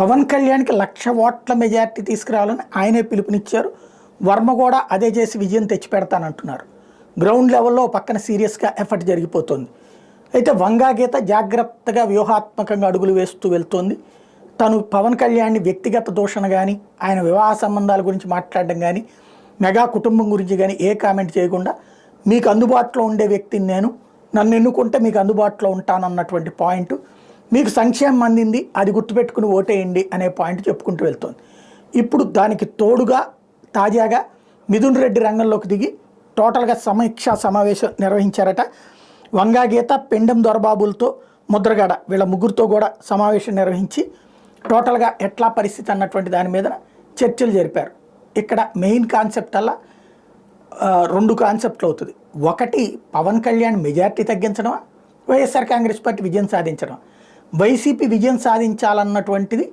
పవన్ కళ్యాణ్కి 1,00,000 ఓట్ల మెజార్టీ తీసుకురావాలని ఆయనే పిలుపునిచ్చారు. వర్మ కూడా అదే చేసి విజయం తెచ్చిపెడతానంటున్నారు. గ్రౌండ్ లెవెల్లో పక్కన సీరియస్గా ఎఫర్ట్ జరిగిపోతుంది. అయితే వంగా గీత జాగ్రత్తగా వ్యూహాత్మకంగా అడుగులు వేస్తూ వెళ్తోంది. తను పవన్ కళ్యాణ్ని వ్యక్తిగత దూషణ కానీ, ఆయన వివాహ సంబంధాల గురించి మాట్లాడడం కానీ, మెగా కుటుంబం గురించి కానీ ఏ కామెంట్ చేయకుండా మీకు అందుబాటులో ఉండే వ్యక్తిని నేను, నన్ను ఎన్నుకుంటే మీకు అందుబాటులో ఉంటానన్నటువంటి పాయింట్, మీకు సంక్షేమం అందింది అది గుర్తుపెట్టుకుని ఓటేయండి అనే పాయింట్ చెప్పుకుంటూ వెళ్తోంది. ఇప్పుడు దానికి తోడుగా తాజాగా మిథున్ రెడ్డి రంగంలోకి దిగి టోటల్గా సమీక్షా సమావేశం నిర్వహించారట. వంగా గీత, పెండెం దొరబాబులతో, ముద్రగడ వీళ్ళ ముగ్గురితో కూడా సమావేశం నిర్వహించి టోటల్గా ఎట్లా పరిస్థితి అన్నటువంటి దాని మీద చర్చలు జరిపారు. ఇక్కడ మెయిన్ కాన్సెప్ట్ అలా 2 కాన్సెప్ట్లు అవుతుంది. ఒకటి, పవన్ కళ్యాణ్ మెజార్టీ తగ్గించడమా, వైఎస్ఆర్ కాంగ్రెస్ పార్టీ విజయం సాధించడం. వైసీపీ విజయం సాధించాలన్నటువంటిది